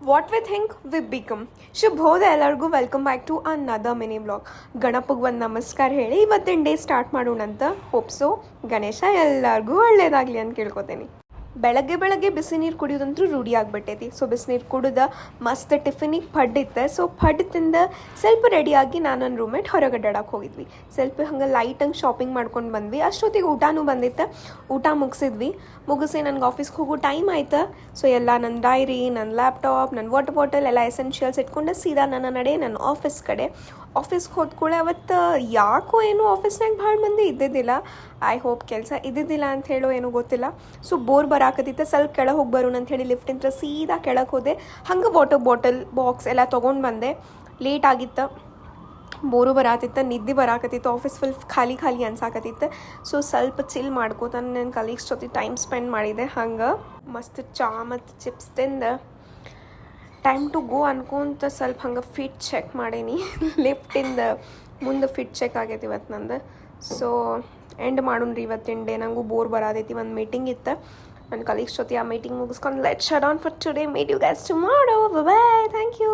What we think we become. ಶುಭೋದಯ ಎಲ್ಲರಿಗೂ, welcome back to another mini blog. ಗಣಪಗೆ ಒಂದು ನಮಸ್ಕಾರ ಹೇಳಿ ಇವತ್ತಿನ ಡೇ ಸ್ಟಾರ್ಟ್ ಮಾಡೋಣಂತ. ಹೋಪ್ಸೋ ಗಣೇಶ ಎಲ್ಲರಿಗೂ ಒಳ್ಳೇದಾಗಲಿ ಅಂತ ಕೇಳ್ಕೊತೀನಿ. ಬೆಳಗ್ಗೆ ಬಿಸಿ ನೀರು ಕುಡಿಯೋದಂತೂ ರೂಢಿ ಆಗಿಬಿಟ್ಟೈತಿ. ಸೊ ಬಿಸಿನೀರು ಕುಡಿದ ಮಸ್ತ್ ಟಿಫಿನಿಗೆ ಪಡ್ಡಿತ್ತೆ. ಸೊ ಪಡ್ದಿಂದ ಸ್ವಲ್ಪ ರೆಡಿಯಾಗಿ ನಾನು ನನ್ನ ರೂಮ್ಮೇಟ್ ಹೊರಗೆ ಅಡ್ಡಾಡಕ್ಕೆ ಹೋಗಿದ್ವಿ. ಸ್ವಲ್ಪ ಹಂಗೆ ಲೈಟಂಗೆ ಶಾಪಿಂಗ್ ಮಾಡ್ಕೊಂಡು ಬಂದ್ವಿ. ಅಷ್ಟೊತ್ತಿಗೆ ಊಟನೂ ಬಂದಿತ್ತು. ಊಟ ಮುಗಿಸಿ ನನಗೆ ಆಫೀಸ್ಗೆ ಹೋಗೋ ಟೈಮ್ ಆಯ್ತು. ಸೊ ಎಲ್ಲ ನನ್ನ ಡೈರಿ, ನನ್ನ ಲ್ಯಾಪ್ಟಾಪ್, ನನ್ನ ವಾಟರ್ ಬಾಟಲ್ ಎಲ್ಲ ಎಸೆನ್ಷಿಯಲ್ಸ್ ಇಟ್ಕೊಂಡು ಸೀದಾ ನನ್ನ ಆಫೀಸ್ ಕಡೆ. ಆಫೀಸ್ಗೆ ಹೋದ್ಕೂಳೆ ಅವತ್ತು ಯಾಕೋ ಏನೋ ಆಫೀಸ್ನಾಗ ಭಾಳ ಮಂದಿ ಇದ್ದಿದ್ದಿಲ್ಲ. ಐ ಹೋಪ್ ಕೆಲಸ ಇದ್ದಿದ್ದಿಲ್ಲ ಅಂತ ಹೇಳೋ ಏನೂ ಗೊತ್ತಿಲ್ಲ. ಸೊ ಬೋರ್ ಬರಾಕತ್ತಿತ್ತು. ಸ್ವಲ್ಪ ಕೆಳಗೆ ಹೋಗಿ ಬರೋಣ ಅಂಥೇಳಿ ಲಿಫ್ಟಿಂದ ಸೀದಾ ಕೆಳಗೆ ಹೋದೆ. ಹಂಗೆ ವಾಟರ್ ಬಾಟಲ್ ಬಾಕ್ಸ್ ಎಲ್ಲ ತೊಗೊಂಡು ಬಂದೆ. ಲೇಟ್ ಆಗಿತ್ತು, ಬೋರು ಬರಾತಿತ್ತು, ನಿದ್ದೆ ಬರಾಕತ್ತಿತ್ತು, ಆಫೀಸ್ ಫುಲ್ ಖಾಲಿ ಅನ್ಸಾಕತ್ತಿತ್ತು. ಸೊ ಸ್ವಲ್ಪ ಚಿಲ್ ಮಾಡ್ಕೋತ ನನ್ನ ಕಲೀಗ್ಸ್ ಜೊತೆ ಟೈಮ್ ಸ್ಪೆಂಡ್ ಮಾಡಿದೆ. ಹಂಗೆ ಮಸ್ತ್ ಚಾ ಮತ್ತು ಚಿಪ್ಸ್ ತಿಂದು ಟೈಮ್ ಟು ಗೋ ಅನ್ಕೊಂತ ಸ್ವಲ್ಪ ಹಂಗೆ ಫಿಟ್ ಚೆಕ್ ಮಾಡೀನಿ. ಲಿಫ್ಟಿಂದ ಮುಂದೆ ಫಿಟ್ ಚೆಕ್ ಆಗೈತಿ ಇವತ್ತು ನಂದು. ಸೊ ಎಂಡ್ ಮಾಡೋಣ್ರಿ ಇವತ್ತಿನ ಡೇ. ನನಗೂ ಬೋರ್ ಬರಾದೈತಿ. ಒಂದು ಮೀಟಿಂಗ್ ಇತ್ತು ನನ್ನ ಕಲೀಗ್ಸ್ ಜೊತೆ. ಆ ಮೀಟಿಂಗ್ ಮುಗಿಸ್ಕೊಂಡು let's shut on for today. Meet you guys tomorrow. Bye, thank you.